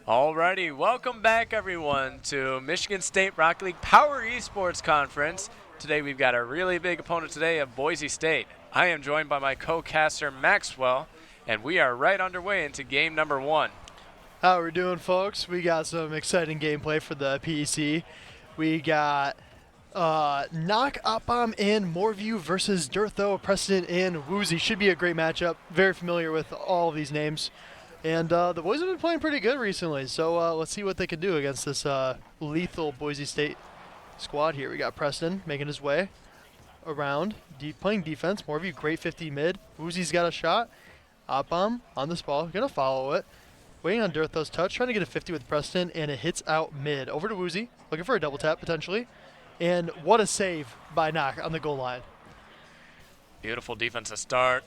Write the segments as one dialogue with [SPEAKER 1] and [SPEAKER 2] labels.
[SPEAKER 1] Alrighty, welcome back everyone to Michigan State Rocket League Power Esports Conference. Today we've got a really big opponent today of Boise State. I am joined by my co-caster Maxwell, and we are right underway into game number 1.
[SPEAKER 2] How we doing, folks? We got some exciting gameplay for the PEC. We got Knock, Opbomb, and Moorview versus Durtho, Preston, and Woozy. Should be a great matchup. Very familiar with all of these names. And the boys have been playing pretty good recently, so let's see what they can do against this lethal Boise State squad here. We got Preston making his way around, playing defense. Moorview, great 50 mid. Woozy's got a shot. Opbomb on this ball, gonna follow it. Waiting on Durtho's touch, trying to get a 50 with Preston, and it hits out mid. Over to Woozy, looking for a double tap potentially. And what a save by Knock on the goal line.
[SPEAKER 1] Beautiful defense to start.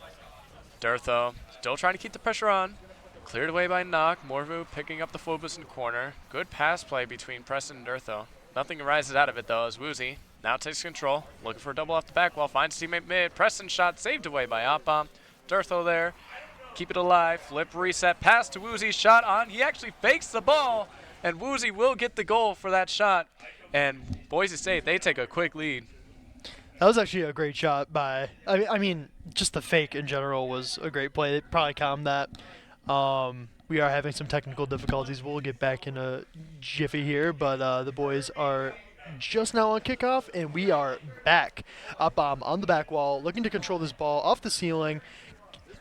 [SPEAKER 1] Durtho still trying to keep the pressure on. Cleared away by Knock. Moorview picking up the focus in the corner. Good pass play between Preston and Durtho. Nothing arises out of it though as Woozy now takes control. Looking for a double off the back wall. Finds teammate mid. Preston shot saved away by Opbomb. Durtho there. Keep it alive. Flip reset. Pass to Woozy. Shot on. He actually fakes the ball. And Woozy will get the goal for that shot. And Boise State, they take a quick lead.
[SPEAKER 2] That was actually a great shot by, I mean, just the fake in general was a great play. They probably calmed that. We are having some technical difficulties. We'll get back in a jiffy here, but the boys are just now on kickoff, and we are back. Opbomb on the back wall, looking to control this ball off the ceiling,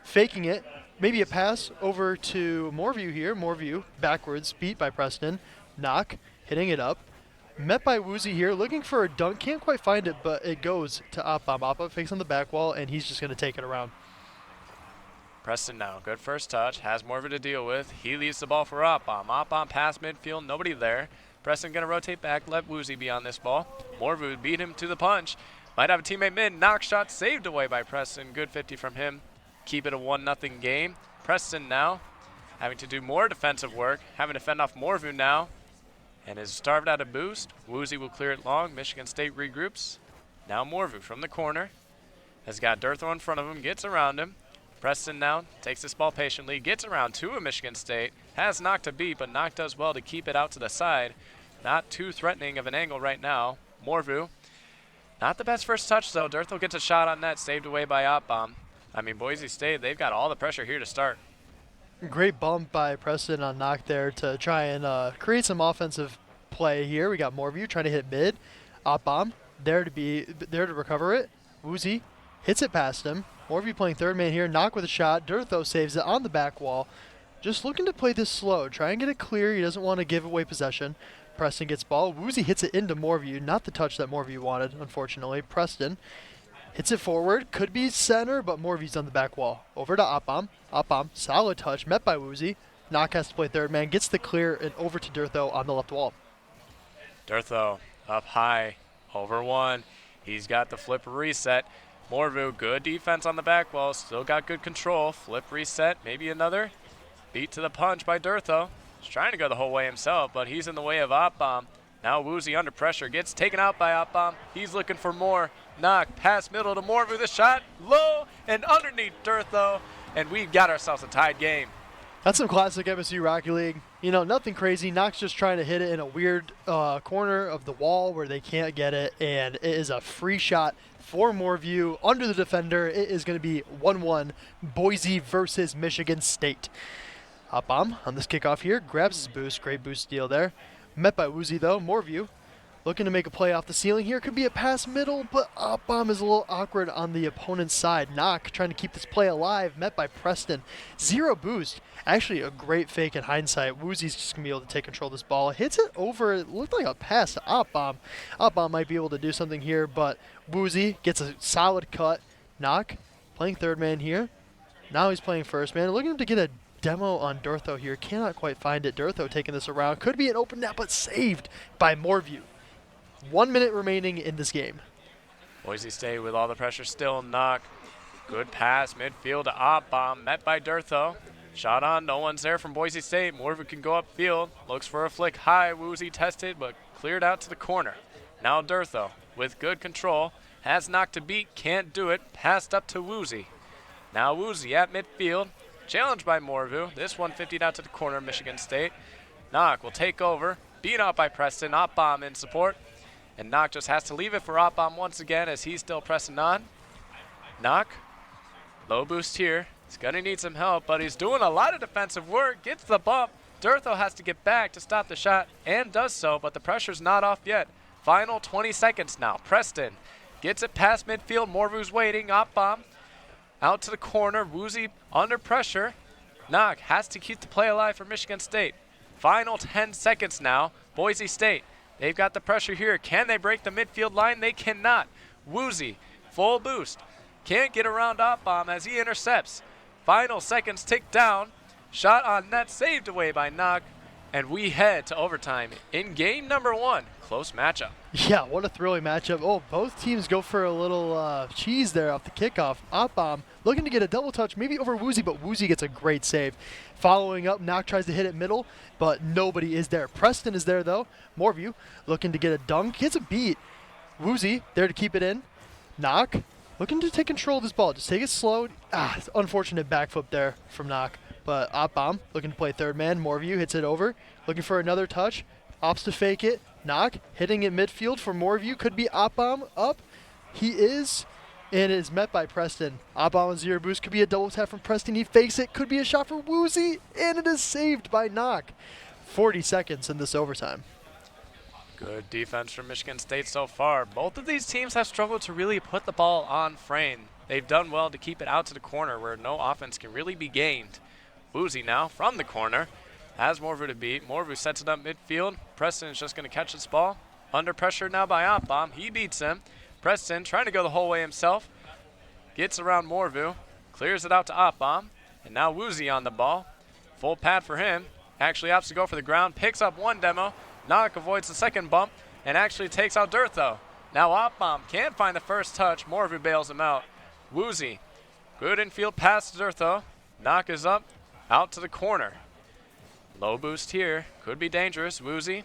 [SPEAKER 2] faking it. Maybe a pass over to Moorview here. Moorview backwards, beat by Preston. Knock, hitting it up. Met by Woozy here, looking for a dunk. Can't quite find it, but it goes to Opbomb. Opbomb fakes on the back wall, and he's just going to take it around.
[SPEAKER 1] Preston now, good first touch, has more of it to deal with. He leaves the ball for Opbomb. Opbomb past midfield, nobody there. Preston going to rotate back, let Woozy be on this ball. Moorview beat him to the punch. Might have a teammate mid. Knock shot saved away by Preston. Good 50 from him. Keep it a 1-0 game. Preston now having to do more defensive work, having to fend off Moorview now, and is starved out of boost. Woozy will clear it long. Michigan State regroups. Now Moorview from the corner. Has got Durtho in front of him, gets around him. Preston now takes this ball patiently, gets around to a Michigan State. Has Knock to beat, but Knock does well to keep it out to the side. Not too threatening of an angle right now. Moorview, not the best first touch though. Durtho gets a shot on net, saved away by Opbomb. I mean, Boise State, they've got all the pressure here to start.
[SPEAKER 2] Great bump by Preston on Knock there to try and create some offensive play here. We got Moorview trying to hit mid. Opbomb there to recover it. Woozy hits it past him. Moorview playing third man here. Knock with a shot. Durtho saves it on the back wall. Just looking to play this slow. Try and get it clear. He doesn't want to give away possession. Preston gets ball. Woozy hits it into Moorview. Not the touch that Moorview wanted, unfortunately. Preston hits it forward. Could be center, but Moorview's on the back wall. Over to Opbomb. Opbomb, solid touch. Met by Woozy. Knock has to play third man. Gets the clear and over to Durtho on the left wall.
[SPEAKER 1] Durtho up high. Over one. He's got the flip reset. Moorview, good defense on the back wall. Still got good control. Flip reset. Maybe another. Beat to the punch by Durtho. He's trying to go the whole way himself, but he's in the way of Opbomb. Now Woozy under pressure, gets taken out by Opbomb. He's looking for more. Knock, pass middle to Morvu, the shot, low and underneath Durtho, and we've got ourselves a tied game.
[SPEAKER 2] That's some classic MSU Rocky League. You know, nothing crazy. Knox just trying to hit it in a weird corner of the wall where they can't get it, and it is a free shot for Moorview under the defender. It is going to be 1-1, Boise versus Michigan State. Opbomb on this kickoff here, grabs his boost. Great boost steal there. Met by Woozy though. Moorview looking to make a play off the ceiling here. Could be a pass middle, but Opbomb is a little awkward on the opponent's side. Knock trying to keep this play alive. Met by Preston. Zero boost. Actually a great fake in hindsight. Woozy's just going to be able to take control of this ball. Hits it over. It looked like a pass to Opbomb. Opbomb might be able to do something here, but Woozy gets a solid cut. Knock playing third man here. Now he's playing first man. Looking to get a demo on Durtho here. Cannot quite find it. Durtho taking this around. Could be an open net, but saved by Moorview. 1 minute remaining in this game.
[SPEAKER 1] Boise State with all the pressure still. Knock. Good pass midfield to Opbomb. Met by Durtho. Shot on. No one's there from Boise State. Moorview can go upfield. Looks for a flick high. Woozy tested, but cleared out to the corner. Now Durtho with good control. Has Knock to beat. Can't do it. Passed up to Woozy. Now Woozy at midfield. Challenged by Moorview. This one 50'd out to the corner of Michigan State. Knock will take over. Beat out by Preston. Opbomb in support. And Knock just has to leave it for Opbomb once again as he's still pressing on. Knock. Low boost here. He's going to need some help, but he's doing a lot of defensive work. Gets the bump. Durtho has to get back to stop the shot and does so, but the pressure's not off yet. Final 20 seconds now. Preston gets it past midfield. Moorview's waiting. Opbomb out to the corner. Woozy under pressure. Knock has to keep the play alive for Michigan State. Final 10 seconds now. Boise State. They've got the pressure here. Can they break the midfield line? They cannot. Woozy, full boost. Can't get around Opbomb as he intercepts. Final seconds tick down. Shot on net, saved away by Knock. And we head to overtime in game number 1. Close matchup.
[SPEAKER 2] Yeah, what a thrilling matchup. Oh, both teams go for a little cheese there off the kickoff. Opbomb looking to get a double touch, maybe over Woozy, but Woozy gets a great save. Following up, Knock tries to hit it middle, but nobody is there. Preston is there, though. Moorview looking to get a dunk. Gets a beat. Woozy there to keep it in. Knock looking to take control of this ball. Just take it slow. Unfortunate backflip there from Knock. But Opbomb looking to play third man. Moorview hits it over. Looking for another touch. Opts to fake it. Knock hitting it midfield for Moorview. Could be Opbomb up. He is. And it is met by Preston. Opbomb on zero boost. Could be a double tap from Preston. He fakes it. Could be a shot for Woozy. And it is saved by Knock. 40 seconds in this overtime.
[SPEAKER 1] Good defense from Michigan State so far. Both of these teams have struggled to really put the ball on frame. They've done well to keep it out to the corner where no offense can really be gained. Woozy now from the corner. Has Moorview to beat. Moorview sets it up midfield. Preston is just going to catch this ball. Under pressure now by Opbomb. He beats him. Preston trying to go the whole way himself. Gets around Moorview. Clears it out to Opbomb. And now Woozy on the ball. Full pad for him. Actually opts to go for the ground. Picks up one demo. Knock avoids the second bump. And actually takes out Durtho. Now Opbomb can't find the first touch. Moorview bails him out. Woozy. Good infield pass to Durtho. Knock is up. Out to the corner. Low boost here. Could be dangerous. Woozy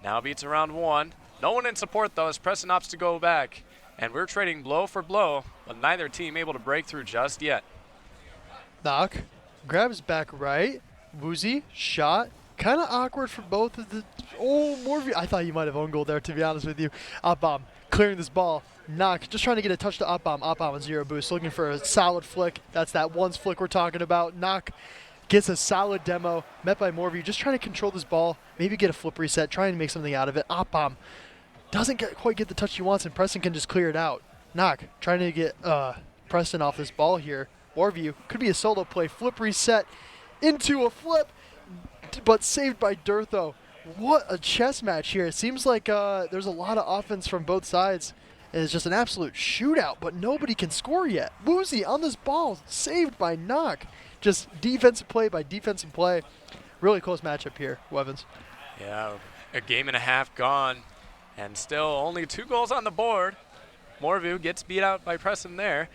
[SPEAKER 1] now beats around one. No one in support, though, as Preston opts to go back. And we're trading blow for blow, but neither team able to break through just yet.
[SPEAKER 2] Knock grabs back right. Woozy shot. Kind of awkward for both of the... Oh, Moorview. I thought you might have own goal there, to be honest with you. Opbomb clearing this ball. Knock just trying to get a touch to Opbomb. Opbomb on zero boost. Looking for a solid flick. That's that once flick we're talking about. Knock gets a solid demo. Met by Moorview. Just trying to control this ball. Maybe get a flip reset. Trying to make something out of it. Opbomb doesn't quite get the touch he wants, and Preston can just clear it out. Knock trying to get Preston off this ball here. Moorview could be a solo play. Flip reset into a flip, but saved by Durtho. What a chess match here. It seems like there's a lot of offense from both sides. And it's just an absolute shootout, but nobody can score yet. Woozy on this ball, saved by Knock. Just defensive play by defensive play. Really close matchup here, Wevins.
[SPEAKER 1] Yeah, a game and a half gone, and still only 2 goals on the board. Moorview gets beat out by Preston there.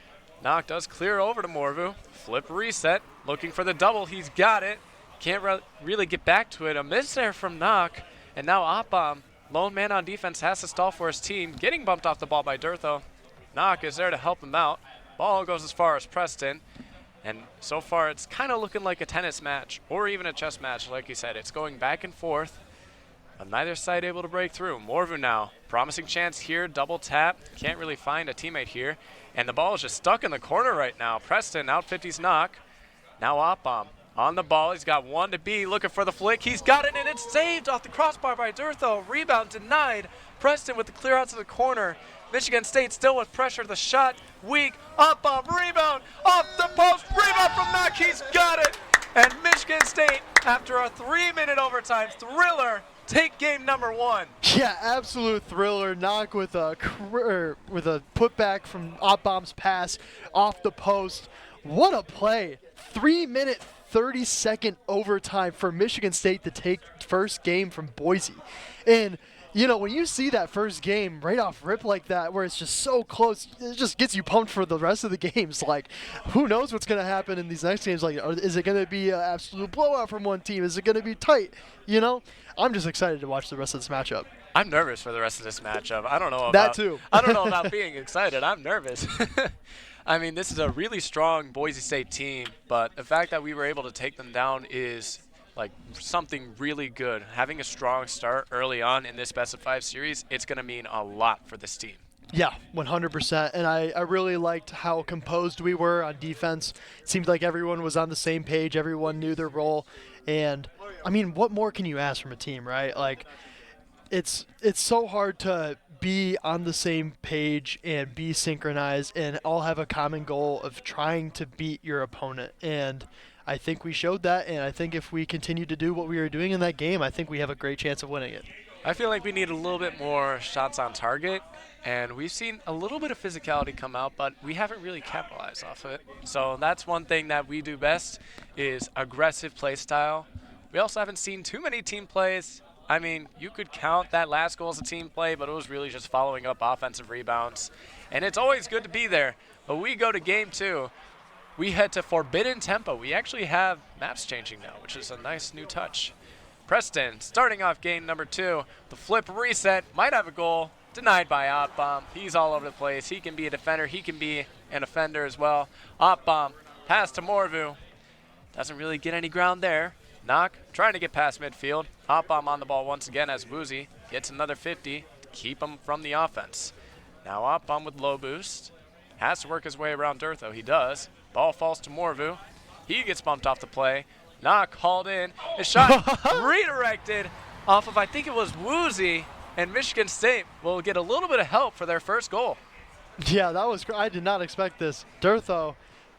[SPEAKER 1] Knock does clear over to Moorview. Flip reset, looking for the double. He's got it. Can't really get back to it. A miss there from Knock, and now Opbomb lone man on defense has to stall for his team. Getting bumped off the ball by Durtho. Knock is there to help him out. Ball goes as far as Preston. And so far, it's kind of looking like a tennis match or even a chess match. Like you said, it's going back and forth. But neither side able to break through. Morvu now, promising chance here, double tap. Can't really find a teammate here. And the ball is just stuck in the corner right now. Preston out 50s Knock. Now Opbomb on the ball. He's got one to be, looking for the flick. He's got it, and it's saved off the crossbar by Durtho. Rebound denied. Preston with the clear out to the corner. Michigan State still with pressure. The shot weak. Opbomb, rebound, off the post. Rebound from Knock. He's got it. And Michigan State, after a 3-minute overtime thriller, take game number 1.
[SPEAKER 2] Yeah, absolute thriller. Knock with a putback from Opbomb's pass off the post. What a play. 3-minute, 30-second overtime for Michigan State to take first game from Boise. And, you know, when you see that first game right off rip like that, where it's just so close, it just gets you pumped for the rest of the games. Like, who knows what's going to happen in these next games? Like, is it going to be an absolute blowout from one team? Is it going to be tight? You know, I'm just excited to watch the rest of this matchup.
[SPEAKER 1] I'm nervous for the rest of this matchup. I don't know about
[SPEAKER 2] that too.
[SPEAKER 1] I don't know about being excited. I'm nervous. I mean, this is a really strong Boise State team, but the fact that we were able to take them down is like something really good. Having a strong start early on in this best of 5 series, it's going to mean a lot for this team.
[SPEAKER 2] Yeah, 100%. And I really liked how composed we were on defense. It seemed like everyone was on the same page. Everyone knew their role. And, I mean, what more can you ask from a team, right? Like, it's so hard to be on the same page and be synchronized and all have a common goal of trying to beat your opponent. And I think we showed that, and I think if we continue to do what we were doing in that game, I think we have a great chance of winning it.
[SPEAKER 1] I feel like we need a little bit more shots on target, and we've seen a little bit of physicality come out, but we haven't really capitalized off of it. So that's one thing that we do best is aggressive play style. We also haven't seen too many team plays. I mean, you could count that last goal as a team play, but it was really just following up offensive rebounds. And it's always good to be there. But we go to game 2. We head to Forbidden Tempo. We actually have maps changing now, which is a nice new touch. Preston starting off game number 2. The flip reset might have a goal. Denied by Opbomb. He's all over the place. He can be a defender. He can be an offender as well. Opbomb, pass to Morvu. Doesn't really get any ground there. Knock, trying to get past midfield. Opbomb on the ball once again as Woozy gets another 50 to keep him from the offense. Now Opbomb with low boost. Has to work his way around Durtho. He does. Ball falls to Morvu. He gets bumped off the play. Knock hauled in. His shot redirected off of, I think it was Woozy. And Michigan State will get a little bit of help for their first goal.
[SPEAKER 2] Yeah, that was I did not expect this. Durtho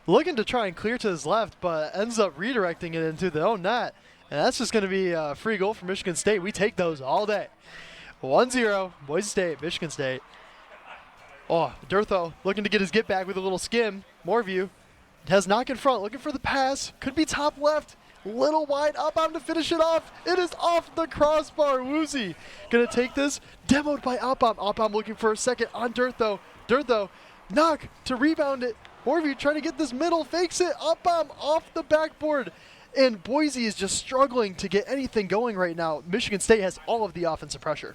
[SPEAKER 2] looking to try and clear to his left, but ends up redirecting it into the own net. And that's just going to be a free goal for Michigan State. We take those all day. 1-0, Boise State, Michigan State. Oh, Durtho looking to get his get back with a little skim. Morvu has Knock in front, looking for the pass. Could be top left. Little wide up on to finish it off. It is off the crossbar. Woozy gonna take this. Demoed by Opbomb. Opbomb looking for a second on Durtho. Durtho, Knock to rebound it. Morvu trying to get this middle, fakes it. Opbomb off the backboard. And Boise is just struggling to get anything going right now. Michigan State has all of the offensive pressure.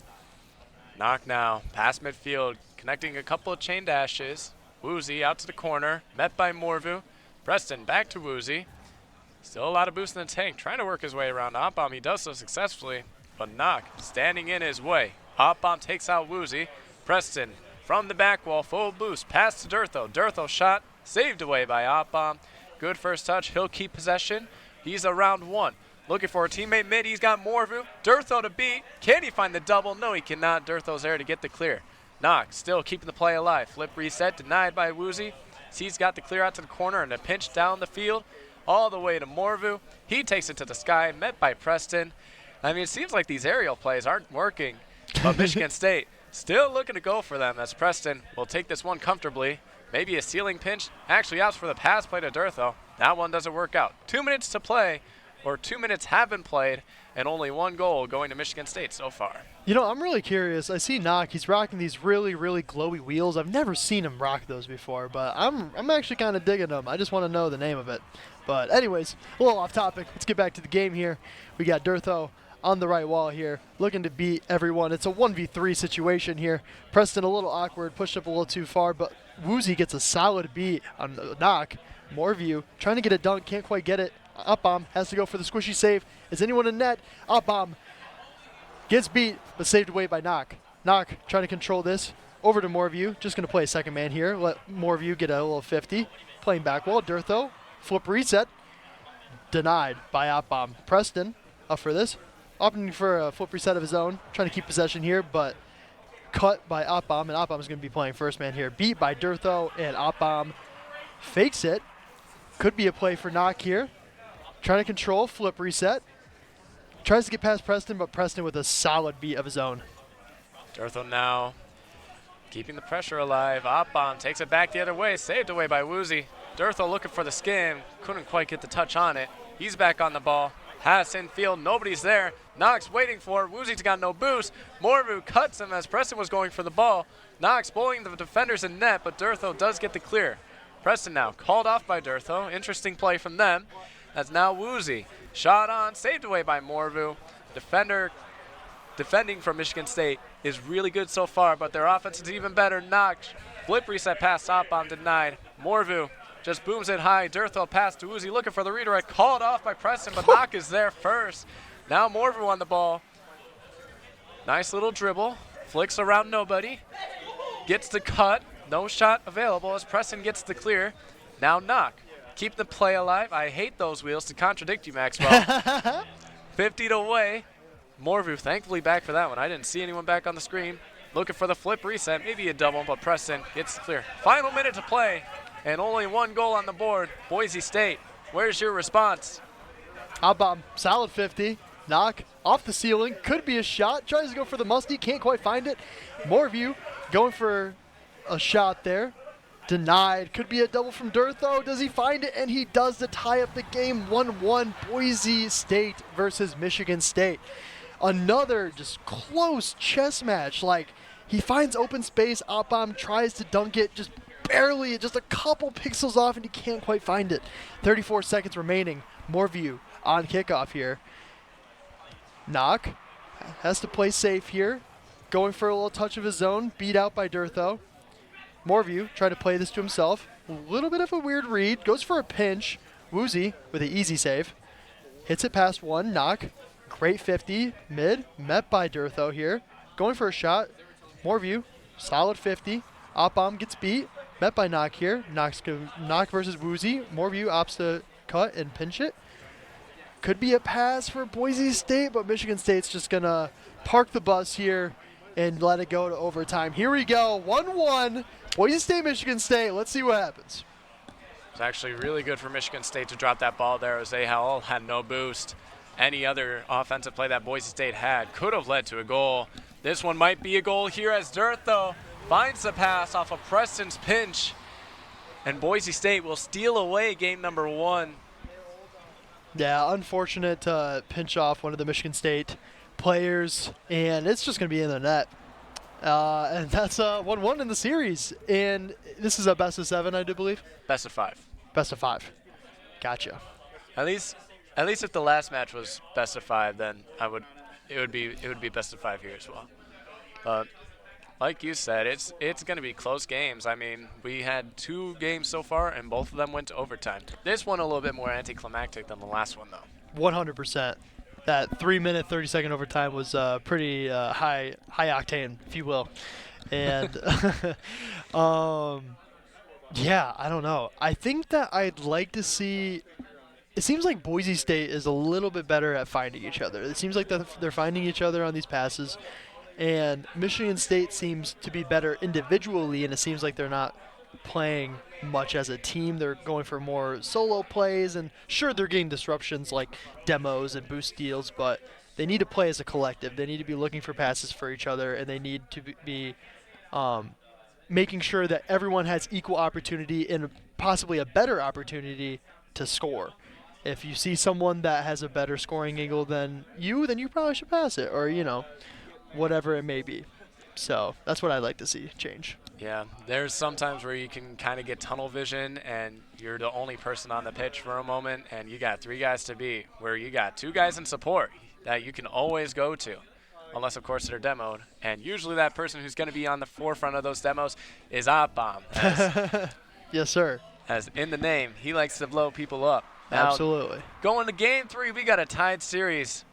[SPEAKER 1] Knock now, past midfield, connecting a couple of chain dashes. Woozy out to the corner, met by Morvu. Preston back to Woozy. Still a lot of boost in the tank, trying to work his way around Opbomb. He does so successfully, but Knock standing in his way. Opbomb takes out Woozy. Preston from the back wall, full boost, pass to Durtho. Durtho shot, saved away by Opbomb. Good first touch, he'll keep possession. He's around 1. Looking for a teammate mid, he's got Morvu. Durtho to beat. Can he find the double? No, he cannot. Durtho's there to get the clear. Knock still keeping the play alive. Flip reset, denied by Woozy. He's got the clear out to the corner and a pinch down the field. All the way to Morvu. He takes it to the sky, met by Preston. I mean, it seems like these aerial plays aren't working, but Michigan State still looking to go for them as Preston will take this one comfortably. Maybe a ceiling pinch. Actually opts for the pass play to Durtho. That one doesn't work out. 2 minutes to play, or 2 minutes have been played, and only 1 goal going to Michigan State so far.
[SPEAKER 2] You know, I'm really curious. I see Knock. He's rocking these really, really glowy wheels. I've never seen him rock those before, but I'm actually kind of digging them. I just want to know the name of it. But anyways, a little off topic. Let's get back to the game here. We got Durtho on the right wall here, looking to beat everyone. It's a 1v3 situation here. Preston a little awkward, pushed up a little too far, but Woozy gets a solid beat on the knock. Moreview trying to get a dunk, can't quite get it. Up bomb has to go for the squishy save. Is anyone in net? Up bomb gets beat, but saved away by Knock. Knock trying to control this. Over to Moreview, just going to play a second man here. Let Moreview get a little 50. Playing back wall, Durtho, flip reset. Denied by Up bomb. Preston up for this. Opting for a flip reset of his own. Trying to keep possession here, but cut by Up bomb, and Up bomb is going to be playing first man here. Beat by Durtho, and Up bomb fakes it. Could be a play for Knock here. Trying to control, flip reset. Tries to get past Preston, but Preston with a solid beat of his own.
[SPEAKER 1] Durtho now keeping the pressure alive. Up bomb takes it back the other way, saved away by Woozy. Durtho looking for the skin, couldn't quite get the touch on it. He's back on the ball. Pass infield, nobody's there. Knox waiting for it. Woozy's got no boost. Morvu cuts him as Preston was going for the ball. Knox bullying the defenders in net, but Durtho does get the clear. Preston now called off by Durtho. Interesting play from them. That's now Woozy. Shot on, saved away by Morvu. Defending from Michigan State is really good so far, but their offense is even better. Knox, flip reset pass, top bomb denied. Morvu just booms it high. Durtho pass to Woozy, looking for the redirect. Called off by Preston, but Knock is there first. Now Morvu on the ball. Nice little dribble. Flicks around nobody. Gets the cut. No shot available as Preston gets the clear. Now Knock. Keep the play alive. I hate those wheels to contradict you, Maxwell. 50 away. Morvu thankfully back for that one. I didn't see anyone back on the screen. Looking for the flip reset, maybe a double, but Preston gets clear. Final minute to play, and only one goal on the board. Boise State, where's your response?
[SPEAKER 2] Up bomb, solid 50. Knock off the ceiling, could be a shot. Tries to go for the musty, can't quite find it. Moreview going for a shot there. Denied. Could be a double from Durtho. Does he find it? And he does to tie up the game. 1-1 Boise State versus Michigan State. Another just close chess match. Like, he finds open space. Up bomb tries to dunk it just barely, just a couple pixels off, and he can't quite find it. 34 seconds remaining. Moreview on kickoff here. Knock has to play safe here. Going for a little touch of his own. Beat out by Durtho. Moreview trying to play this to himself. A little bit of a weird read. Goes for a pinch. Woozy with an easy save. Hits it past one. Knock. Great 50. Mid. Met by Durtho here. Going for a shot. Moreview. Solid 50. Up bomb gets beat. Met by Knock here. Knock versus Woozy. Moreview opts to cut and pinch it. Could be a pass for Boise State, but Michigan State's just going to park the bus here and let it go to overtime. Here we go. 1-1. Boise State, Michigan State. Let's see what happens.
[SPEAKER 1] It's actually really good for Michigan State to drop that ball there as they all had no boost. Any other offensive play that Boise State had could have led to a goal. This one might be a goal here as Durtho finds the pass off of Preston's pinch. And Boise State will steal away game number 1.
[SPEAKER 2] Yeah, unfortunate pinch off one of the Michigan State players, and it's just going to be in the net. And that's 1-1 in the series. And this is a best of 7, I do believe.
[SPEAKER 1] Best of 5.
[SPEAKER 2] Best of 5. Gotcha.
[SPEAKER 1] At least if the last match was best of 5, then it would be best of 5 here as well. But like you said, it's going to be close games. I mean, we had 2 games so far, and both of them went to overtime. This one a little bit more anticlimactic than the last one, though.
[SPEAKER 2] 100%. That 3-minute, 30-second overtime was pretty high octane, if you will. And yeah, I don't know. I think that I'd like to see. It seems like Boise State is a little bit better at finding each other. It seems like they're finding each other on these passes. And Michigan State seems to be better individually, and it seems like they're not playing much as a team. They're going for more solo plays, and sure, they're getting disruptions like demos and boost steals, but they need to play as a collective. They need to be looking for passes for each other, and they need to be making sure that everyone has equal opportunity and possibly a better opportunity to score. If you see someone that has a better scoring angle than you, then you probably should pass it, or, you know, whatever it may be. So that's what I'd like to see change.
[SPEAKER 1] Yeah, there's sometimes where you can kind of get tunnel vision and you're the only person on the pitch for a moment and you got 3 guys to beat, where you got 2 guys in support. that you can always go to, unless, of course, they're demoed. And usually that person who's going to be on the forefront of those demos is Opbomb.
[SPEAKER 2] Yes, sir.
[SPEAKER 1] As in the name, he likes to blow people up. Now,
[SPEAKER 2] Absolutely.
[SPEAKER 1] going to game 3, we got a tied series.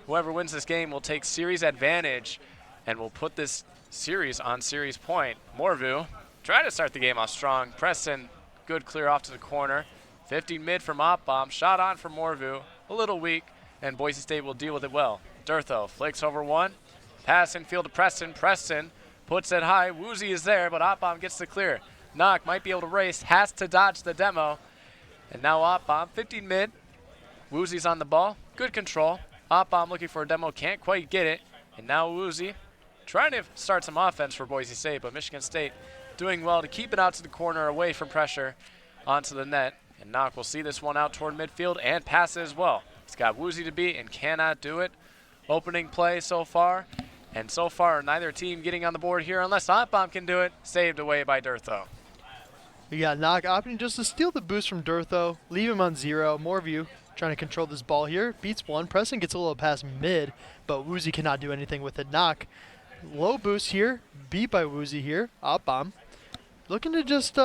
[SPEAKER 1] Whoever wins this game will take series advantage, and will put this series on series point. Morvu trying to start the game off strong. Preston, good clear off to the corner. 15 mid from Opbomb. Shot on from Morvu. A little weak, and Boise State will deal with it well. Durtho flicks over one. Pass infield to Preston. Preston puts it high. Woozy is there, but Opbomb gets the clear. Knock might be able to race. Has to dodge the demo. And now Opbomb, 15 mid. Woozy's on the ball. Good control. Opbomb looking for a demo. Can't quite get it. And now Woozy trying to start some offense for Boise State, but Michigan State doing well to keep it out to the corner away from pressure onto the net. And Knock will see this one out toward midfield and pass it as well. He's got Woozy to beat and cannot do it. Opening play so far. And so far, neither team getting on the board here unless Opbomb can do it. Saved away by Durtho.
[SPEAKER 2] We got Knock opting just to steal the boost from Durtho, leave him on 0. Morvu trying to control this ball here. Beats one. Preston gets a little past mid, but Woozy cannot do anything with it. Knock. Low boost here. Beat by Woozy here. Opbomb. Looking to just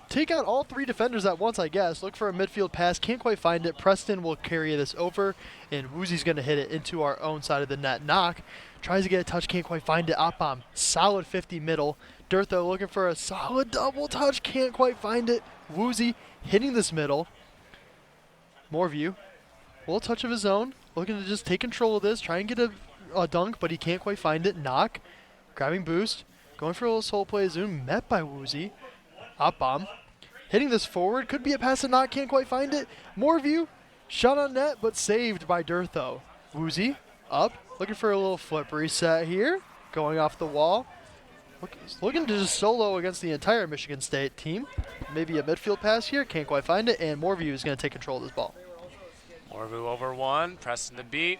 [SPEAKER 2] take out all 3 defenders at once, I guess. Look for a midfield pass. Can't quite find it. Preston will carry this over, and Woozy's going to hit it into our own side of the net. Knock. Tries to get a touch. Can't quite find it. Opbomb. Solid 50 middle. Durtho looking for a solid double touch. Can't quite find it. Woozy hitting this middle. Morvu. A little touch of his own. Looking to just take control of this. Try and get a dunk, but he can't quite find it. Knock. Grabbing boost. Going for a little soul play zoom. Met by Woozy. Opbomb. Hitting this forward. Could be a pass to Knock. Can't quite find it. Morvu. Shot on net, but saved by Durtho. Woozy. Up. Looking for a little flip reset here. Going off the wall. Looking to just solo against the entire Michigan State team. Maybe a midfield pass here. Can't quite find it. And Morvu is going to take control of this ball.
[SPEAKER 1] Morvu over one. Pressing the beat.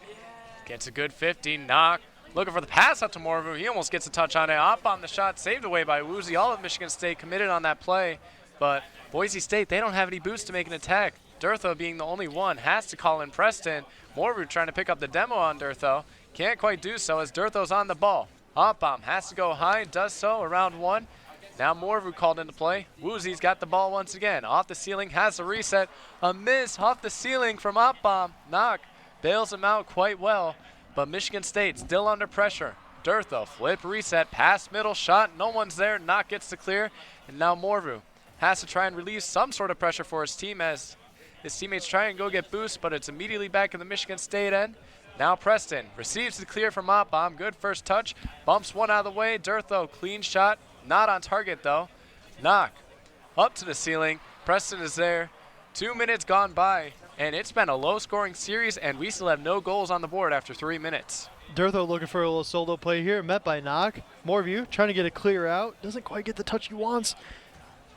[SPEAKER 1] Gets a good 50. Knock. Looking for the pass up to Morvu. He almost gets a touch on it. Up on the shot. Saved away by Woozy. All of Michigan State committed on that play. But Boise State, they don't have any boost to make an attack. Durtho being the only one has to call in Preston. Morvu trying to pick up the demo on Durtho. Can't quite do so as Durtho's on the ball. Opbomb has to go high, does so around 1. Now Morvu called into play. Woozy's got the ball once again. Off the ceiling, has a reset. A miss off the ceiling from Opbomb. Knock bails him out quite well, but Michigan State still under pressure. Durtho, flip, reset, pass, middle, shot. No one's there. Knock gets the clear, and now Morvu has to try and relieve some sort of pressure for his team as his teammates try and go get boost, but it's immediately back in the Michigan State end. Now Preston receives the clear from Opbomb. Good first touch. Bumps one out of the way. Durtho, clean shot. Not on target, though. Knock up to the ceiling. Preston is there. 2 minutes gone by, and it's been a low-scoring series, and we still have no goals on the board after 3 minutes.
[SPEAKER 2] Durtho looking for a little solo play here. Met by Knock. Morvu trying to get a clear out. Doesn't quite get the touch he wants.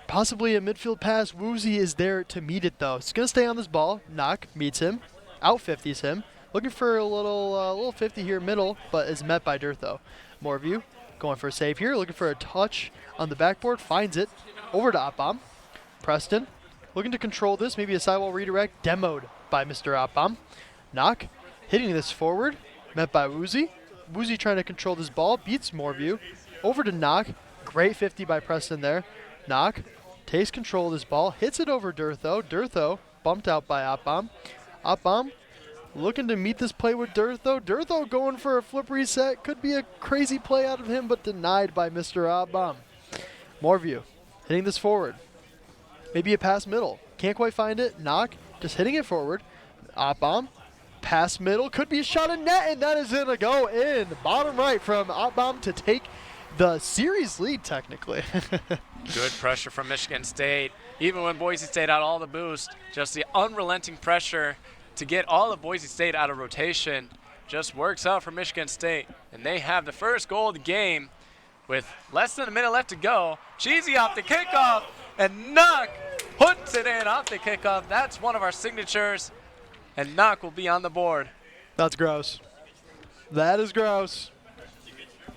[SPEAKER 2] Possibly a midfield pass. Woozy is there to meet it, though. He's going to stay on this ball. Knock meets him. Out 50s him. Looking for a little 50 here middle, but is met by Durtho. Morvu going for a save here. Looking for a touch on the backboard. Finds it. Over to Opbomb. Preston looking to control this. Maybe a sidewall redirect. Demoed by Mr. Opbomb. Knock hitting this forward. Met by Woozy. Woozy trying to control this ball. Beats Morvu. Over to Knock. Great 50 by Preston there. Knock takes control of this ball. Hits it over Durtho. Durtho bumped out by Opbomb. Opbomb looking to meet this play with Durtho. Durtho going for a flip reset. Could be a crazy play out of him, but denied by Mr. Opbomb. Morvu hitting this forward. Maybe a pass middle. Can't quite find it. Knock just hitting it forward. Opbomb. Pass middle. Could be a shot in net, and that is going to go in. Bottom right from Opbomb to take the series lead, technically.
[SPEAKER 1] Good pressure from Michigan State. Even when Boise State had all the boost, just the unrelenting pressure to get all of Boise State out of rotation just works out for Michigan State. And they have the first goal of the game with less than a minute left to go. Cheesy off the kickoff, and Knock puts it in off the kickoff. That's one of our signatures, and Knock will be on the board.
[SPEAKER 2] That's gross. That is gross.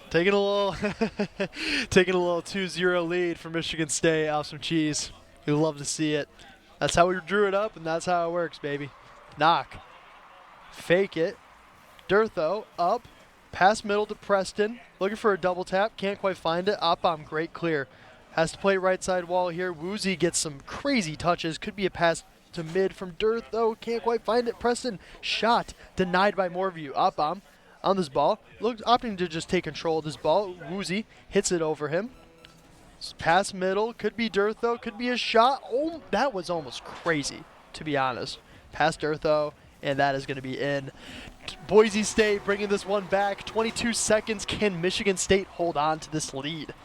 [SPEAKER 2] Taking a little 2-0 lead for Michigan State off some cheese. We love to see it. That's how we drew it up, and that's how it works, baby. Knock. Fake it. Durtho up, pass middle to Preston, looking for a double tap, can't quite find it. Opbom, great clear. Has to play right side wall here. Woozy gets some crazy touches. Could be a pass to mid from Durtho, can't quite find it. Preston, shot, denied by Moreview. Opbom on this ball, opting to just take control of this ball. Woozy hits it over him. Pass middle, could be Durtho, could be a shot. Oh, that was almost crazy, to be honest. Pass Durtho, and that is going to be in. Boise State bringing this one back. 22 seconds. Can Michigan State hold on to this lead?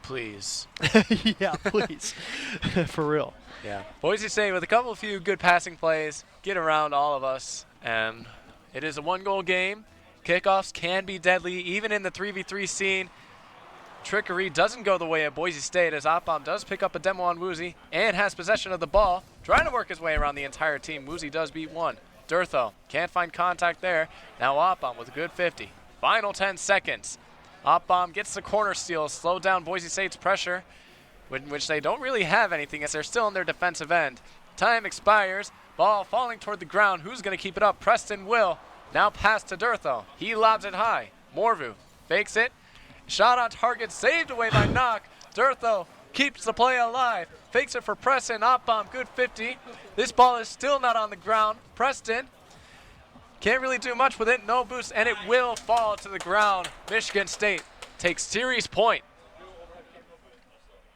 [SPEAKER 1] Please.
[SPEAKER 2] Yeah, please. For real.
[SPEAKER 1] Yeah. Boise State with a few good passing plays, get around all of us, and it is a one-goal game. Kickoffs can be deadly, even in the 3v3 scene. Trickery doesn't go the way of Boise State as Opbom does pick up a demo on Woozy and has possession of the ball, trying to work his way around the entire team. Woozy does beat one. Durtho can't find contact there. Now Opbom with a good 50. Final 10 seconds. Opbom gets the corner steal, slow down Boise State's pressure, which they don't really have anything as they're still in their defensive end. Time expires. Ball falling toward the ground. Who's going to keep it up? Preston will. Now pass to Durtho. He lobs it high. Morvu fakes it. Shot on target, saved away by Knock. Durtho keeps the play alive. Fakes it for Preston. Opbom, good 50. This ball is still not on the ground. Preston can't really do much with it. No boost, and it will fall to the ground. Michigan State takes series point.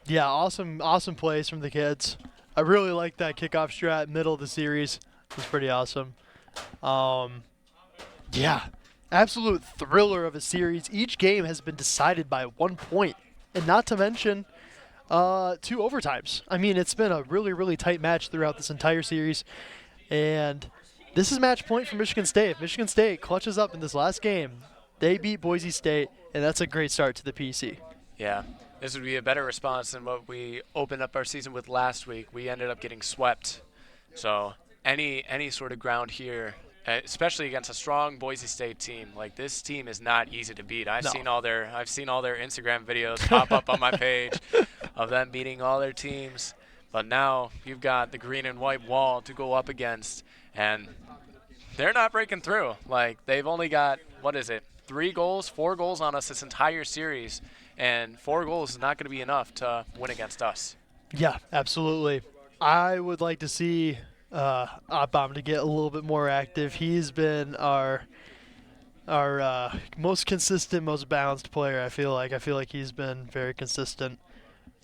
[SPEAKER 2] Yeah, awesome plays from the kids. I really like that kickoff strat middle of the series. It was pretty awesome. Yeah, absolute thriller of a series. Each game has been decided by 1 point, and not to mention 2 overtimes. I mean, it's been a really, really tight match throughout this entire series, and this is match point for Michigan State. If Michigan State clutches up in this last game, they beat Boise State, and that's a great start to the PEC.
[SPEAKER 1] Yeah, this would be a better response than what we opened up our season with last week. We ended up getting swept. So any sort of ground here, especially against a strong Boise State team, like this team is not easy to beat. I've seen all their Instagram videos pop up on my page of them beating all their teams. But now you've got the green and white wall to go up against, and they're not breaking through. Like, they've only got, 4 goals on us this entire series, and 4 goals is not going to be enough to win against us.
[SPEAKER 2] Yeah, absolutely. I would like to see Opbom to get a little bit more active. He's been our most consistent, most balanced player, I feel like he's been very consistent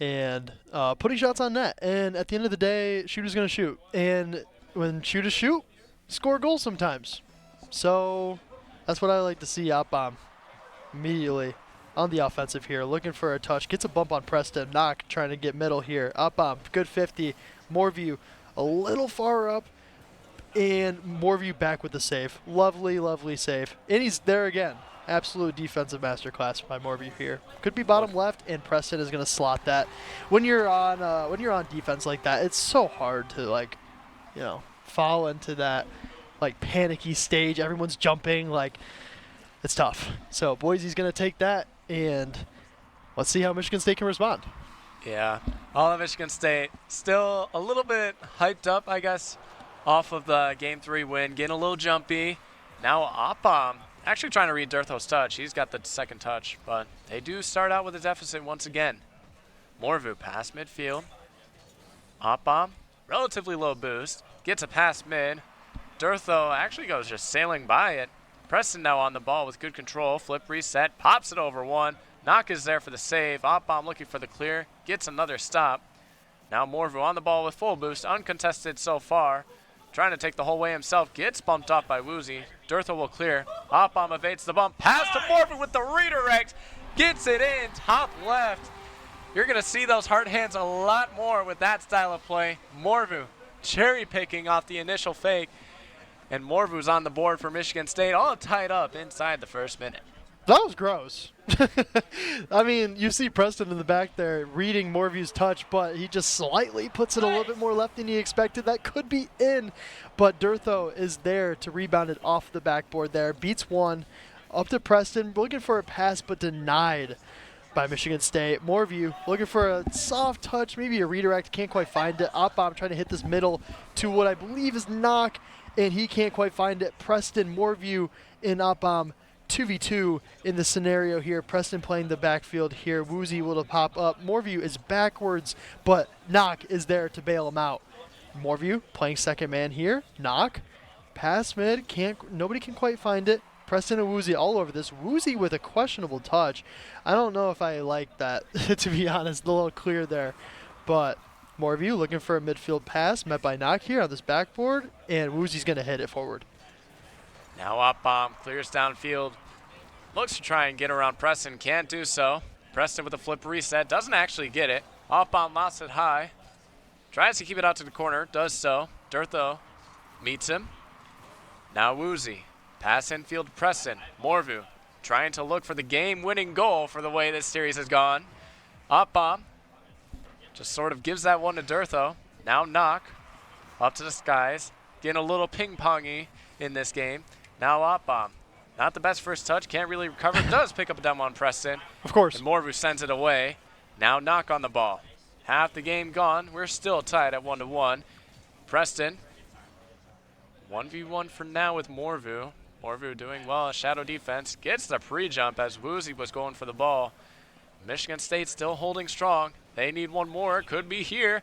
[SPEAKER 2] and putting shots on net. And at the end of the day, shooter's going to shoot. And when shooters shoot, score goals sometimes. So that's what I like to see. Opbom immediately on the offensive here, looking for a touch. Gets a bump on Preston. Knock trying to get middle here. Opbom, good 50. Moreview a little far up, and Moreview back with the save. Lovely, lovely save. And he's there again. Absolute defensive masterclass by Moreview here. Could be bottom left, and Preston is going to slot that. When you're on defense like that, it's so hard to fall into that panicky stage. Everyone's jumping, it's tough. So Boise's going to take that, and let's see how Michigan State can respond.
[SPEAKER 1] Yeah, all of Michigan State still a little bit hyped up, I guess, off of the Game 3 win, getting a little jumpy. Now Opbom actually trying to read Durtho's touch. He's got the second touch, but they do start out with a deficit once again. Morvu pass midfield. Opbom, relatively low boost, gets a pass mid. Durtho actually goes just sailing by it. Preston now on the ball with good control. Flip reset, pops it over one. Knock is there for the save. Opbom looking for the clear, gets another stop. Now Morvu on the ball with full boost, uncontested so far. Trying to take the whole way himself, gets bumped off by Woozy. Durtho will clear. Opbom evades the bump. Pass to Morvu with the redirect. Gets it in, top left. You're going to see those hard hands a lot more with that style of play. Morvu cherry picking off the initial fake. And Morvu's on the board for Michigan State, all tied up inside the first minute.
[SPEAKER 2] That was gross. I mean, you see Preston in the back there reading Morview's touch, but he just slightly puts it a little bit more left than he expected. That could be in, but Durtho is there to rebound it off the backboard there. Beats one, up to Preston, looking for a pass, but denied by Michigan State. Morview looking for a soft touch, maybe a redirect, can't quite find it. Opbom trying to hit this middle to what I believe is Knock, and he can't quite find it. Preston Moorview in up 2v2 in the scenario here. Preston playing the backfield here. Woozy will pop up. Moorview is backwards, but Knock is there to bail him out. Moorview playing second man here. Knock. Pass mid. Nobody can quite find it. Preston and Woozy all over this. Woozy with a questionable touch. I don't know if I like that, to be honest. A little clear there. But Moorview looking for a midfield pass. Met by Knock here on this backboard. And Woozy's going to hit it forward.
[SPEAKER 1] Now up bomb, clears downfield. Looks to try and get around Preston, can't do so. Preston with a flip reset, doesn't actually get it. Off bomb, lost it high. Tries to keep it out to the corner, does so. Durtho meets him. Now Woozy, pass infield to Preston. Moorview trying to look for the game-winning goal for the way this series has gone. Up bomb, just sort of gives that one to Durtho. Now Knock, up to the skies, getting a little ping-pongy in this game. Now up bomb. Not the best first touch, can't really recover. Does pick up a dumb on Preston.
[SPEAKER 2] Of course.
[SPEAKER 1] And Moorview sends it away. Now Knock on the ball. Half the game gone. We're still tied at 1-1. Preston, 1v1 for now with Moorview. Moorview doing well. Shadow defense. Gets the pre-jump as Woozy was going for the ball. Michigan State still holding strong. They need one more. Could be here.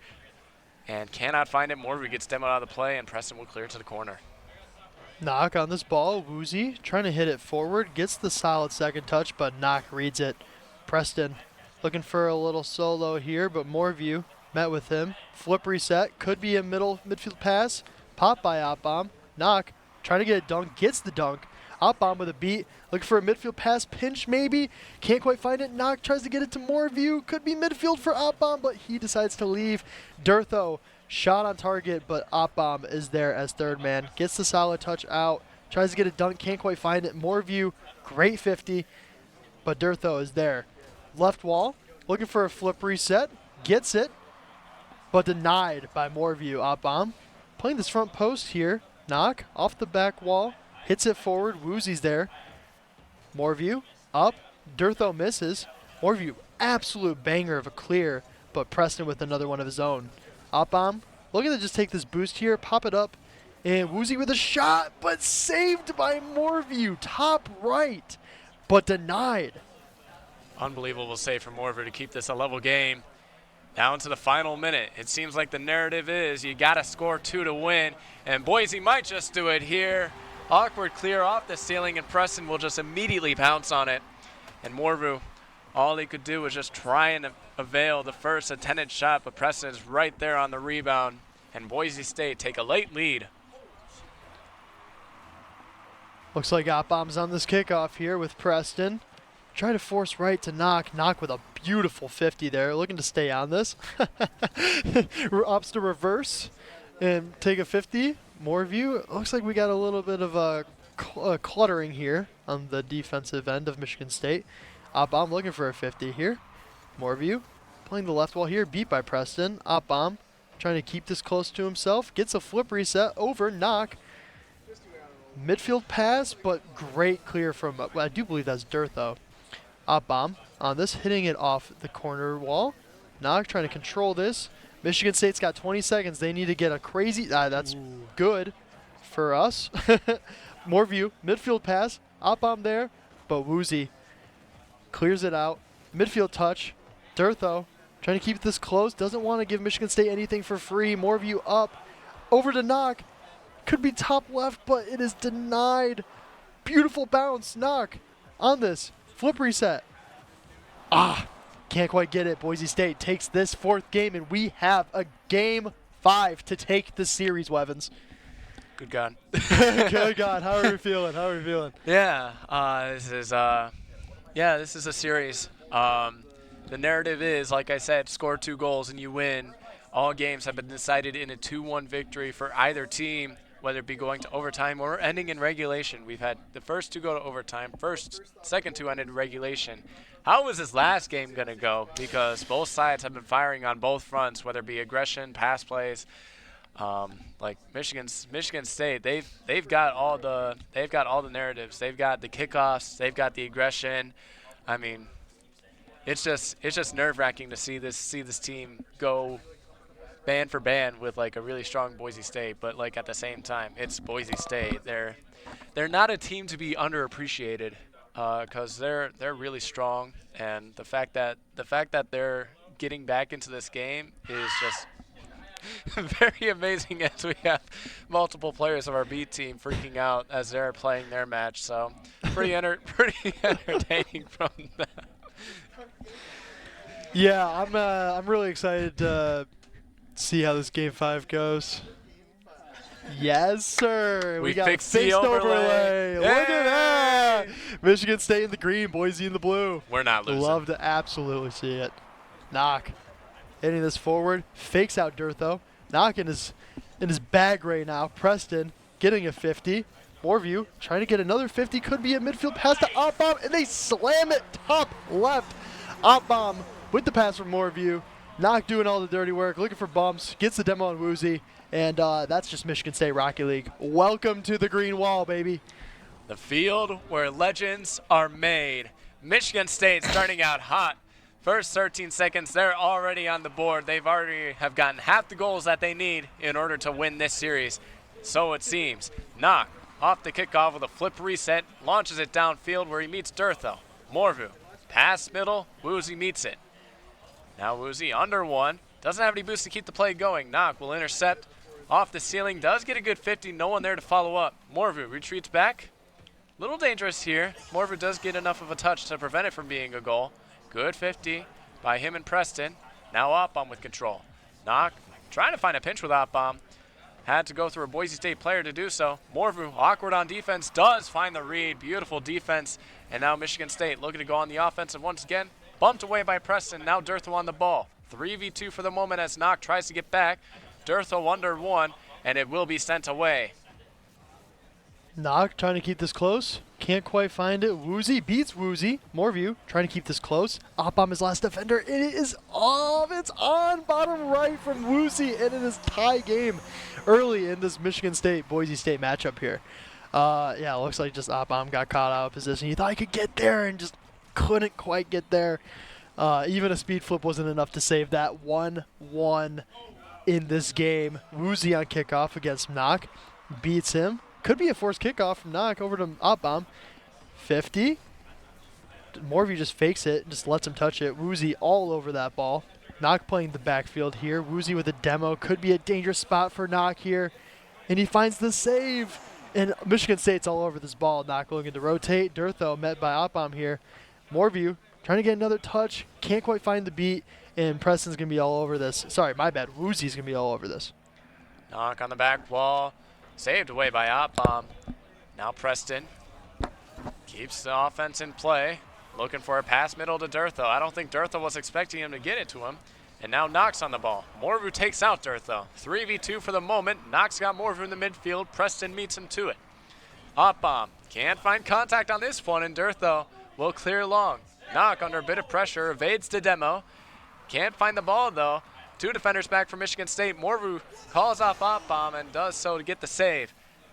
[SPEAKER 1] And cannot find it. Moorview gets demoed out of the play, and Preston will clear to the corner.
[SPEAKER 2] Knock on this ball. Woozy trying to hit it forward. Gets the solid second touch, but Knock reads it. Preston looking for a little solo here, but Moorview met with him. Flip reset. Could be a midfield pass. Pop by Opbomb. Knock trying to get a dunk. Gets the dunk. Opbomb with a beat. Looking for a midfield pass. Pinch maybe. Can't quite find it. Knock tries to get it to Moorview. Could be midfield for Opbomb, but he decides to leave. Durtho shot on target, but Opbomb is there as third man. Gets the solid touch out. Tries to get a dunk. Can't quite find it. Moorview, great 50, but Durtho is there. Left wall, looking for a flip reset. Gets it, but denied by Moorview. Opbomb playing this front post here. Knock off the back wall. Hits it forward. Woozy's there. Moorview up. Durtho misses. Moorview, absolute banger of a clear, but Preston with another one of his own. Opbomb looking to just take this boost here, pop it up, and Woozy with a shot, but saved by Moorview. Top right, but denied.
[SPEAKER 1] Unbelievable save from Moorview to keep this a level game. Down to the final minute. It seems like the narrative is you got to score 2 to win, and Boise might just do it here. Awkward clear off the ceiling, and Preston will just immediately pounce on it. And Moorview, all he could do was just try and avail the first attended shot, but Preston is right there on the rebound, and Boise State take a late lead.
[SPEAKER 2] Looks like Opbomb's on this kickoff here with Preston. Try to force right to Knock. Knock with a beautiful 50 there, looking to stay on this. Opts to reverse and take a 50. Moorview. Looks like we got a little bit of a cluttering here on the defensive end of Michigan State. Opbomb looking for a 50 here. Moorview playing the left wall here, beat by Preston. Opbomb trying to keep this close to himself. Gets a flip reset over Knock. Midfield pass, but great clear from, I do believe that's Durtho. Opbomb on this, hitting it off the corner wall. Knock trying to control this. Michigan State's got 20 seconds. They need to get a crazy, that's good for us. Moorview, midfield pass. Opbomb there, but Woozy clears it out. Midfield touch. Durtho trying to keep this close. Doesn't want to give Michigan State anything for free. Moorview up. Over to Knock. Could be top left, but it is denied. Beautiful bounce. Knock on this. Flip reset. Can't quite get it. Boise State takes this fourth game, and we have a game 5 to take the series, Wevins.
[SPEAKER 1] Good God.
[SPEAKER 2] Good God. How are we feeling? How are we feeling?
[SPEAKER 1] Yeah, this is a series. The narrative is, like I said, score 2 goals and you win. All games have been decided in a 2-1 victory for either team, whether it be going to overtime or ending in regulation. We've had the first 2 go to overtime, second 2 ended in regulation. How is this last game going to go? Because both sides have been firing on both fronts, whether it be aggression, pass plays. Like Michigan State, they've got all the narratives. They've got the kickoffs. They've got the aggression. I mean, it's just nerve-wracking to see this team go band for band with like a really strong Boise State, but like at the same time, it's Boise State. They're not a team to be underappreciated because they're really strong, and the fact that they're getting back into this game is just very amazing as we have multiple players of our B team freaking out as they're playing their match. So pretty entertaining from that.
[SPEAKER 2] Yeah, I'm really excited to see how this game 5 goes. Yes, sir.
[SPEAKER 1] We
[SPEAKER 2] got a
[SPEAKER 1] fixed the
[SPEAKER 2] fixed overlay. Look at that. Michigan State in the green, Boise in the blue.
[SPEAKER 1] We're not losing.
[SPEAKER 2] Love to absolutely see it. Knock. Hitting this forward. Fakes out Durtho. Knock in his bag right now. Preston getting a 50. Moorview trying to get another 50. Could be a midfield pass to Opbomb, and they slam it top left. Opbomb with the pass from Moorview. Knock doing all the dirty work, looking for bumps. Gets the demo on Woozy. And that's just Michigan State Rocket League. Welcome to the green wall, baby.
[SPEAKER 1] The field where legends are made. Michigan State starting out hot. First 13 seconds, they're already on the board. They've already have gotten half the goals that they need in order to win this series. So it seems. Knock off the kickoff with a flip reset, launches it downfield where he meets Durtho. Moorview, pass middle, Woozy meets it. Now Woozy under one. Doesn't have any boost to keep the play going. Knock will intercept off the ceiling. Does get a good 50. No one there to follow up. Moorview retreats back. Little dangerous here. Moorview does get enough of a touch to prevent it from being a goal. Good 50 by him and Preston. Now Opbomb with control. Knock trying to find a pinch with Opbomb. Had to go through a Boise State player to do so. Moorview awkward on defense. Does find the read. Beautiful defense. And now Michigan State looking to go on the offensive once again. Bumped away by Preston. Now Durtho on the ball. 3v2 for the moment as Knock tries to get back. Durtho under one, and it will be sent away.
[SPEAKER 2] Knock trying to keep this close. Can't quite find it. Woozy beats Woozy. Moorview trying to keep this close. Opbomb his last defender. It is off. It's on bottom right from Woozy, and it is tie game early in this Michigan State Boise State matchup here. Yeah, it looks like just Opbomb got caught out of position. He thought he could get there and just couldn't quite get there. Even a speed flip wasn't enough to save that 1-1 in this game. Woozy on kickoff against Knock. Beats him. Could be a forced kickoff from Knock over to Opbomb. 50. Moorview just fakes it and just lets him touch it. Woozy all over that ball. Knock playing the backfield here. Woozy with a demo. Could be a dangerous spot for Knock here. And he finds the save. And Michigan State's all over this ball. Knock looking to rotate. Durtho met by Opbomb here. Moorview trying to get another touch. Can't quite find the beat. And Preston's going to be all over this. Sorry, my bad. Woozy's going to be all over this.
[SPEAKER 1] Knock on the back wall. Saved away by Opbomb. Now Preston keeps the offense in play. Looking for a pass middle to Durtho. I don't think Durtho was expecting him to get it to him. And now Knox on the ball. Moorview takes out Durtho. 3v2 for the moment. Knox got Moorview in the midfield. Preston meets him to it. Opbomb can't find contact on this one, and Durtho will clear long. Knock under a bit of pressure. Evades the demo. Can't find the ball, though. Two defenders back for Michigan State. Moorview calls off Opbomb and does so to get the save.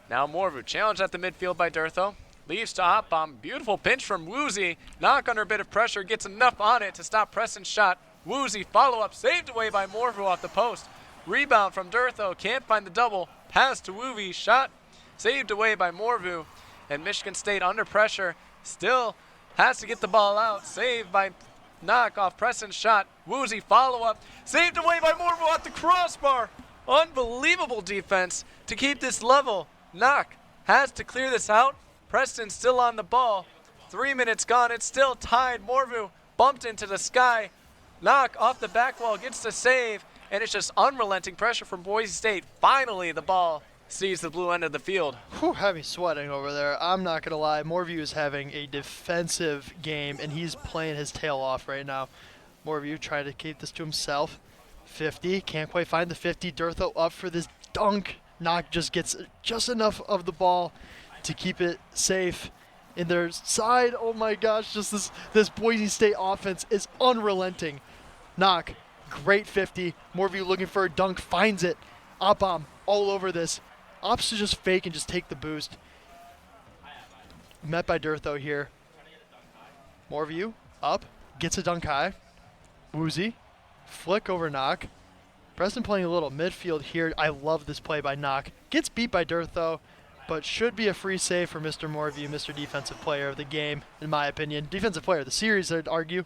[SPEAKER 1] Now Moorview challenged at the midfield by Durtho. Leaves to Opbomb. Beautiful pinch from Woozy. Knock under a bit of pressure. Gets enough on it to stop Preston's shot. Woozy follow-up. Saved away by Moorview off the post. Rebound from Durtho. Can't find the double. Pass to Woozy. Shot saved away by Moorview. And Michigan State under pressure. Still has to get the ball out. Saved by Knock off Preston's shot. Woozy follow-up. Saved away by Moorview at the crossbar. Unbelievable defense to keep this level. Knock has to clear this out. Preston still on the ball. 3 minutes gone. It's still tied. Moorview bumped into the sky. Knock off the back wall gets the save. And it's just unrelenting pressure from Boise State. Finally, the ball sees the blue end of the field.
[SPEAKER 2] Whew, heavy sweating over there. I'm not going to lie. Moorview is having a defensive game, and he's playing his tail off right now. Moorview trying to keep this to himself. 50. Can't quite find the 50. Durtho up for this dunk. Knock just gets just enough of the ball to keep it safe in their side. Oh my gosh, just this Boise State offense is unrelenting. Knock, great 50. Moorview looking for a dunk, finds it. Opbomb all over this. Opts to just fake and just take the boost. Met by Durtho here. Moorview up, gets a dunk high. Woozy, flick over Knock. Preston playing a little midfield here. I love this play by Knock. Gets beat by Dirth though, but should be a free save for Mr. Moreview, Mr. Defensive Player of the game, in my opinion. Defensive Player of the series, I'd argue.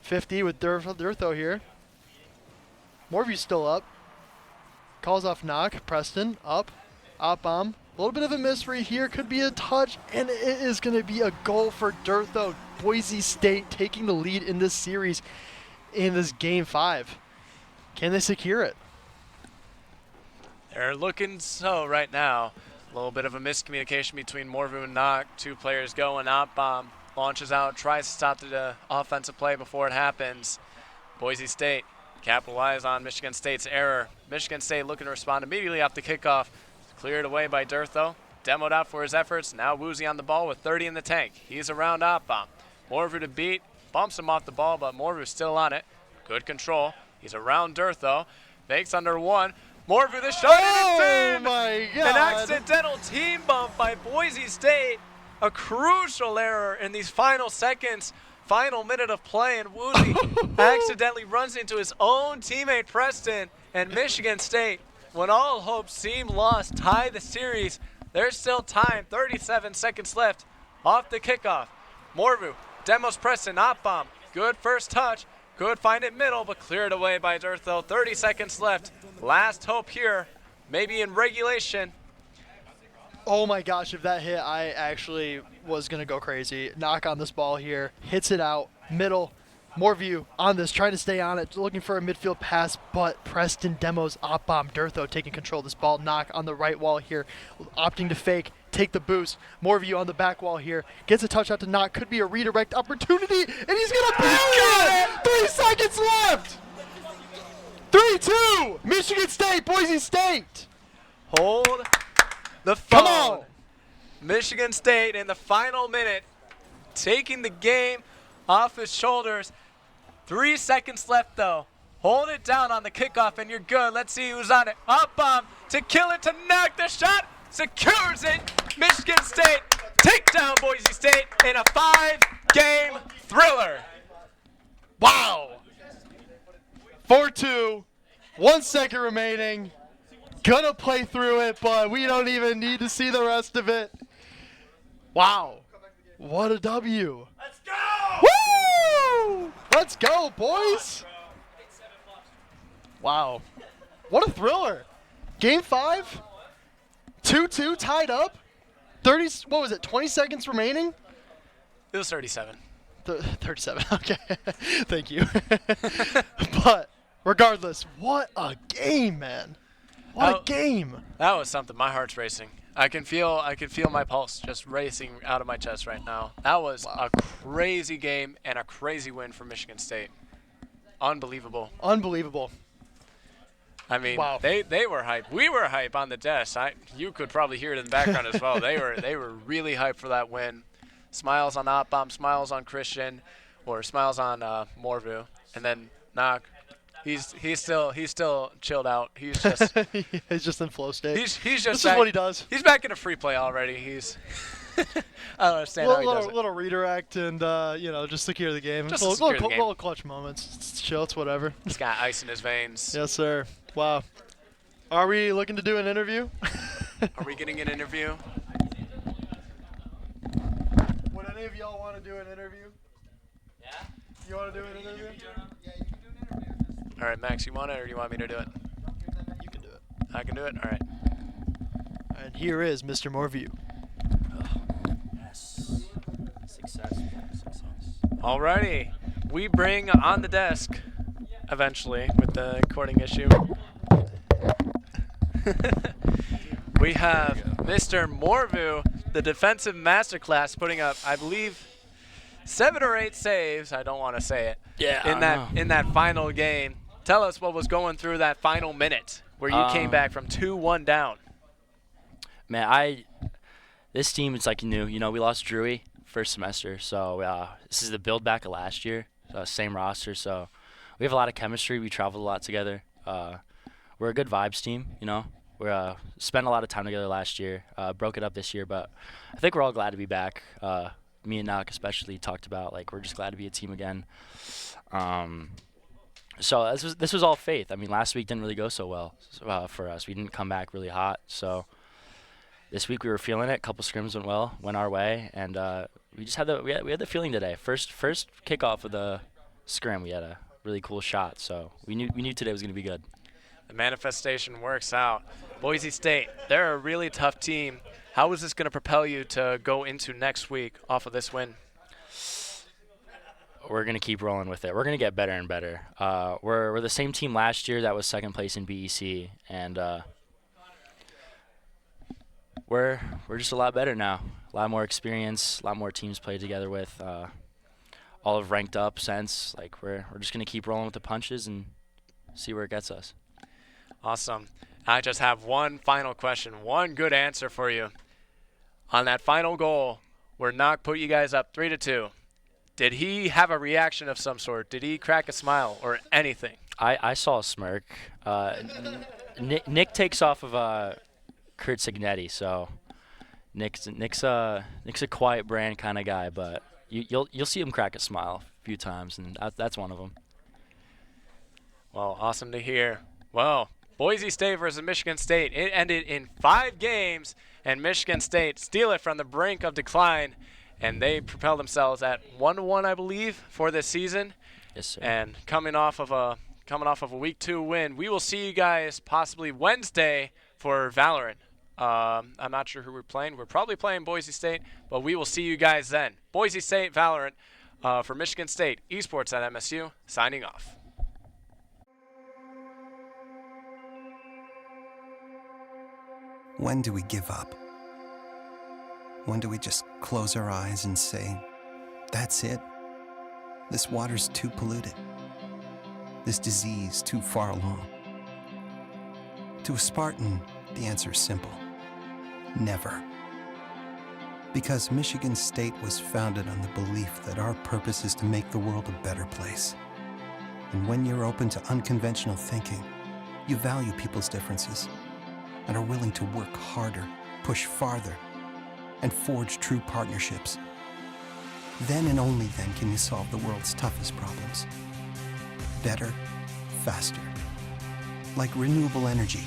[SPEAKER 2] 50 with Dirtho here. Moreview's still up. Calls off Knock. Preston up. Op bomb. A little bit of a miss right here. Could be a touch, and it is going to be a goal for Dirtho. Boise State taking the lead in this series in this Game 5. Can they secure it?
[SPEAKER 1] They're looking so right now. A little bit of a miscommunication between Morvu and Knock. Two players going up. Launches out, tries to stop the offensive play before it happens. Boise State capitalize on Michigan State's error. Michigan State looking to respond immediately off the kickoff. Cleared away by Dirth though. Demoed out for his efforts. Now Woozy on the ball with 30 in the tank. He's around Op-Bomb. Morvu to beat. Bumps him off the ball, but Morvu's still on it. Good control. He's around Dirth though. Fakes under one. Morvu the shot, and it's in!
[SPEAKER 2] My God.
[SPEAKER 1] An accidental team bump by Boise State. A crucial error in these final seconds, final minute of play, and Woozy accidentally runs into his own teammate Preston, and Michigan State, when all hope seemed lost, tie the series. There's still time, 37 seconds left off the kickoff. Morvu demos Preston, Op-Bomb, good first touch, could find it middle, but cleared away by Dirtho. 30 seconds left, last hope here, maybe in regulation.
[SPEAKER 2] Oh my gosh, if that hit, I actually was going to go crazy. Knock on this ball here, hits it out, middle, Moreview on this, trying to stay on it, looking for a midfield pass, but Preston demos Op-Bomb. Dirtho taking control of this ball. Knock on the right wall here, opting to fake, take the boost. Moreview on the back wall here, gets a touch out to Knock, could be a redirect opportunity, and he's going to block it! 3 seconds left! 3-2, Michigan State, Boise State!
[SPEAKER 1] Hold the phone.
[SPEAKER 2] Come on!
[SPEAKER 1] Michigan State in the final minute, taking the game off his shoulders. 3 seconds left though. Hold it down on the kickoff and you're good. Let's see who's on it. Op-Bomb to kill it, to Knock the shot. Secures it. Michigan State take down Boise State in a 5-game thriller.
[SPEAKER 2] Wow! 4-2, 1 second remaining. Gonna play through it, but we don't even need to see the rest of it. Wow. What a W.
[SPEAKER 1] Let's go!
[SPEAKER 2] Woo! Let's go, boys. Wow. What a thriller. Game 5, 2-2, tied up. 20 seconds remaining?
[SPEAKER 1] It was 37.
[SPEAKER 2] 37, okay. Thank you. But regardless, what a game, man. What a game.
[SPEAKER 1] That was something. My heart's racing. I can feel my pulse just racing out of my chest right now. That was a crazy game and a crazy win for Michigan State. Unbelievable.
[SPEAKER 2] Unbelievable.
[SPEAKER 1] I mean,
[SPEAKER 2] wow.
[SPEAKER 1] they were hype. We were hype on the desk. You could probably hear it in the background as well. They were really hyped for that win. Smiles on Op-Bomb, smiles on Christian, or smiles on Morvu, and then Knock. He's still chilled out. He's just
[SPEAKER 2] he's just in flow state.
[SPEAKER 1] He's just
[SPEAKER 2] this
[SPEAKER 1] back,
[SPEAKER 2] is what he does.
[SPEAKER 1] He's back in a free play already. He's I don't understand how he does it.
[SPEAKER 2] Little redirect and just secure the game.
[SPEAKER 1] Just
[SPEAKER 2] little clutch moments. It's chill. It's whatever.
[SPEAKER 1] He's got ice in his veins.
[SPEAKER 2] Yes, sir. Wow. Are we looking to do an interview?
[SPEAKER 1] Are we getting an interview?
[SPEAKER 2] Would any of y'all want to do an interview?
[SPEAKER 3] Yeah?
[SPEAKER 2] You want to do an interview?
[SPEAKER 3] Yeah, you can do an interview.
[SPEAKER 1] All right, Max, you want it or do you want me to do it?
[SPEAKER 2] You can do it.
[SPEAKER 1] I can do it? All right.
[SPEAKER 2] And here is Mr. Moreview.
[SPEAKER 3] Yes. Success.
[SPEAKER 1] All righty. We bring on the desk, eventually, with the recording issue. We have Mr. Morvu, the defensive masterclass, putting up, I believe, 7 or 8 saves. I don't want to say it.
[SPEAKER 3] Yeah.
[SPEAKER 1] In that final game. Tell us what was going through that final minute where you came back from 2-1 down.
[SPEAKER 3] Man, this team is like new. We lost Drewy first semester, so this is the build back of last year. Same roster, so we have a lot of chemistry. We traveled a lot together. We're a good vibes team. We spent a lot of time together last year. Broke it up this year, but I think we're all glad to be back. Me and Nak especially talked about we're just glad to be a team again. So this was all faith. I mean, last week didn't really go so well for us. We didn't come back really hot. So this week we were feeling it. A couple scrims went our way, and we just had the feeling today. First kickoff of the scrim, we had a really cool shot. So we knew today was going to be good.
[SPEAKER 1] The manifestation works out. Boise State, they're a really tough team. How is this going to propel you to go into next week off of this win?
[SPEAKER 3] We're going to keep rolling with it. We're going to get better and better. We're the same team last year that was second place in PEC, and we're just a lot better now. A lot more experience, a lot more teams played together with. All have ranked up since. Like we're just going to keep rolling with the punches and see where it gets us.
[SPEAKER 1] Awesome. I just have one final question, one good answer for you. On that final goal where Knock put you guys up 3-2, did he have a reaction of some sort? Did he crack a smile or anything?
[SPEAKER 3] I saw a smirk. Nick takes off of Kurt Signetti, so Nick's a quiet brand kind of guy, but you'll see him crack a smile a few times, and that's one of them.
[SPEAKER 1] Well, awesome to hear. Well, Boise State versus Michigan State. It ended in 5 games, and Michigan State steal it from the brink of decline, and they propel themselves at 1-1, I believe, for this season.
[SPEAKER 3] Yes, sir.
[SPEAKER 1] And coming off of a week 2 win, we will see you guys possibly Wednesday for Valorant. I'm not sure who we're playing. We're probably playing Boise State, but we will see you guys then. Boise State Valorant for Michigan State Esports at MSU, signing off.
[SPEAKER 4] When do we give up? When do we just close our eyes and say, that's it? This water's too polluted. This disease too far along. To a Spartan, the answer is simple. Never. Because Michigan State was founded on the belief that our purpose is to make the world a better place. And when you're open to unconventional thinking, you value people's differences and are willing to work harder, push farther, and forge true partnerships. Then and only then can you solve the world's toughest problems. Better, faster. Like renewable energy,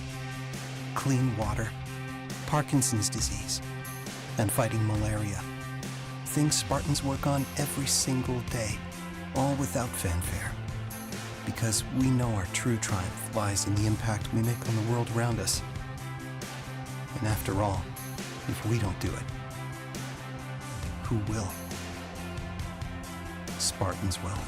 [SPEAKER 4] clean water, Parkinson's disease, and fighting malaria. Things Spartans work on every single day, all without fanfare. Because we know our true triumph lies in the impact we make on the world around us. And after all, if we don't do it, who will? Spartans will.